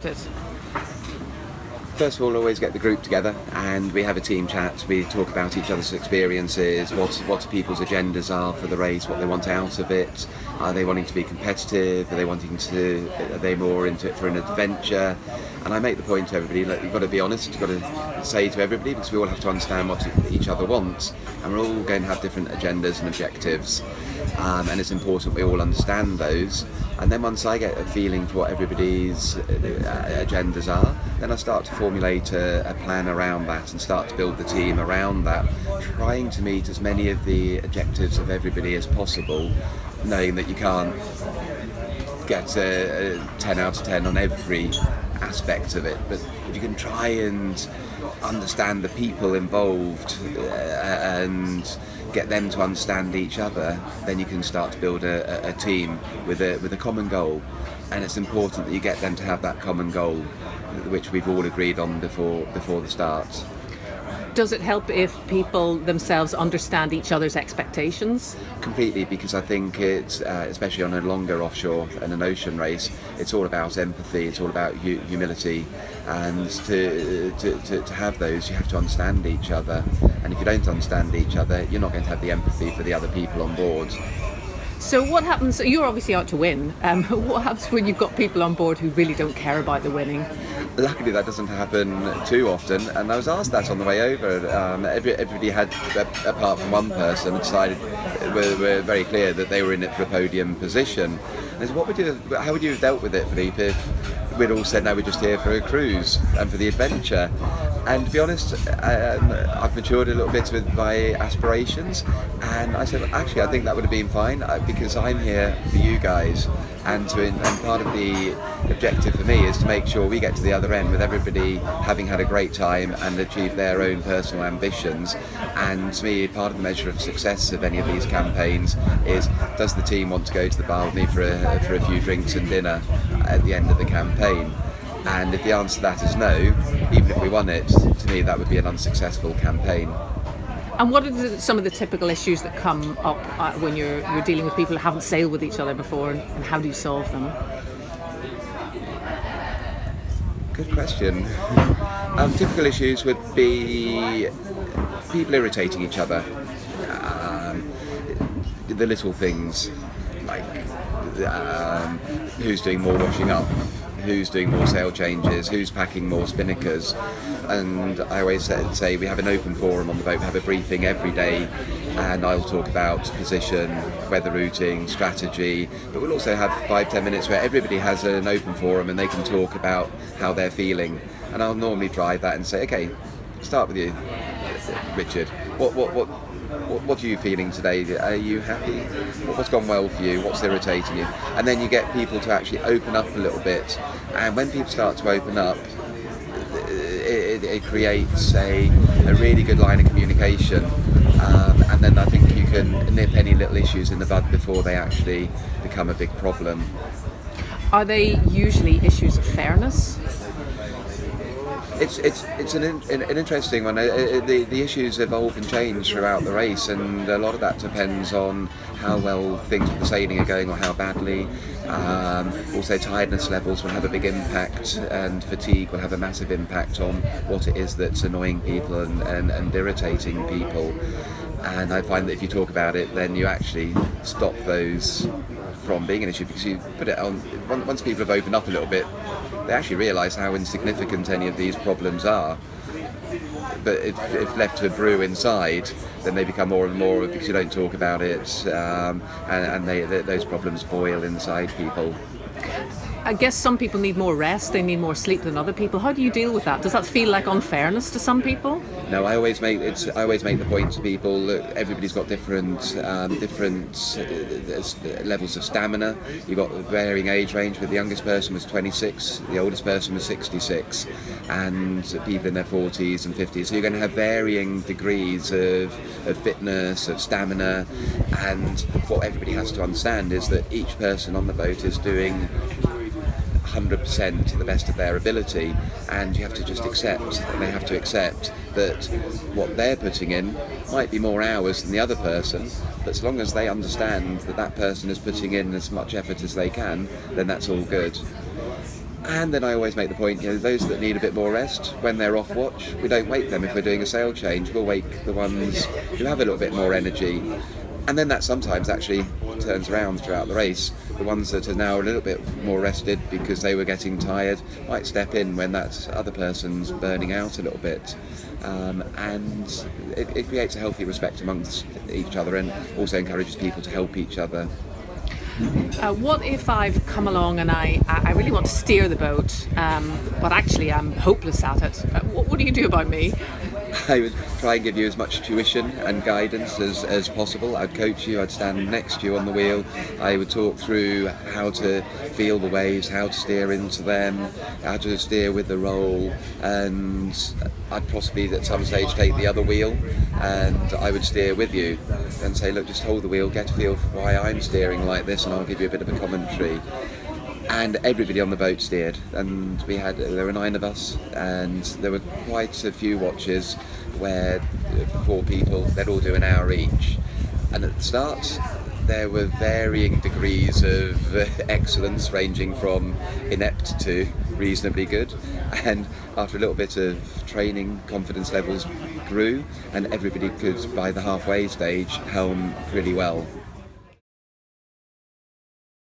it? First of all, always get the group together and we have a team chat. We talk about each other's experiences, what people's agendas are for the race, what they want out of it. Are they wanting to be competitive? Are they more into it for an adventure? And I make the point to everybody that you've got to be honest, you've got to say to everybody, because we all have to understand what each other wants, and we're all going to have different agendas and objectives. And it's important we all understand those. And then once I get a feeling for what everybody's agendas are, then I start to formulate a plan around that and start to build the team around that, trying to meet as many of the objectives of everybody as possible, knowing that you can't get a 10 out of 10 on every aspect of it, but if you can try and understand the people involved and get them to understand each other, then you can start to build a team with a common goal. And it's important that you get them to have that common goal, which we've all agreed on before the start. Does it help if people themselves understand each other's expectations? Completely, because I think it's, especially on a longer offshore and an ocean race, it's all about empathy, it's all about humility, and to have those, you have to understand each other. And if you don't understand each other, you're not going to have the empathy for the other people on board. So what happens, you're obviously out to win, what happens when you've got people on board who really don't care about the winning? Luckily that doesn't happen too often, and I was asked that on the way over. Everybody had, apart from one person, decided, were very clear that they were in it for a podium position. And so how would you have dealt with it, Philippe, if we'd all said, no, we're just here for a cruise and for the adventure? And to be honest, I've matured a little bit with my aspirations, and I said, actually, I think that would have been fine, because I'm here for you guys, and part of the objective for me is to make sure we get to the other end with everybody having had a great time and achieved their own personal ambitions. And to me, part of the measure of success of any of these campaigns is, does the team want to go to the bar with me for a few drinks and dinner at the end of the campaign? And if the answer to that is no, even if we won it, to me that would be an unsuccessful campaign. And what are some of the typical issues that come up when you're dealing with people who haven't sailed with each other before, and how do you solve them? Good question. Typical issues would be people irritating each other. The little things like who's doing more washing up, who's doing more sail changes, who's packing more spinnakers. And I always say we have an open forum on the boat, we have a briefing every day, and I'll talk about position, weather routing, strategy, but we'll also have 5-10 minutes where everybody has an open forum and they can talk about how they're feeling. And I'll normally drive that and say, okay, start with you, Richard. What are you feeling today? Are you happy? What's gone well for you? What's irritating you? And then you get people to actually open up a little bit. And when people start to open up, it creates a really good line of communication. And then I think you can nip any little issues in the bud before they actually become a big problem. Are they usually issues of fairness? It's an interesting one. The issues evolve and change throughout the race, and a lot of that depends on how well things with the sailing are going or how badly. Also, tiredness levels will have a big impact, and fatigue will have a massive impact on what it is that's annoying people and irritating people. And I find that if you talk about it, then you actually stop those from being an issue, because you put it on. Once people have opened up a little bit, they actually realise how insignificant any of these problems are. But if left to brew inside, then they become more and more, because you don't talk about it, and those problems boil inside people. I guess some people need more rest, they need more sleep than other people. How do you deal with that? Does that feel like unfairness to some people? No, I always make the point to people, look, everybody's got different levels of stamina. You've got a varying age range, but the youngest person was 26, the oldest person was 66, and people in their 40s and 50s. So you're going to have varying degrees of fitness, of stamina, and what everybody has to understand is that each person on the boat is doing 100% to the best of their ability, and you have to just accept, and they have to accept that what they're putting in might be more hours than the other person, but as long as they understand that that person is putting in as much effort as they can, then that's all good. And then I always make the point, those that need a bit more rest, when they're off watch, we don't wake them. If we're doing a sail change, we'll wake the ones who have a little bit more energy. And then that sometimes actually turns around throughout the race. The ones that are now a little bit more rested because they were getting tired might step in when that other person's burning out a little bit. And it creates a healthy respect amongst each other and also encourages people to help each other. What if I've come along and I really want to steer the boat, but actually I'm hopeless at it? What do you do about me? I would try and give you as much tuition and guidance as possible. I'd coach you, I'd stand next to you on the wheel. I would talk through how to feel the waves, how to steer into them, how to steer with the roll, and I'd possibly at some stage take the other wheel and I would steer with you and say, look, just hold the wheel, get a feel for why I'm steering like this, and I'll give you a bit of a commentary. And everybody on the boat steered, and there were 9 of us, and there were quite a few watches where 4 people, they'd all do an hour each. And at the start there were varying degrees of excellence, ranging from inept to reasonably good, and after a little bit of training, confidence levels grew and everybody could, by the halfway stage, helm pretty well.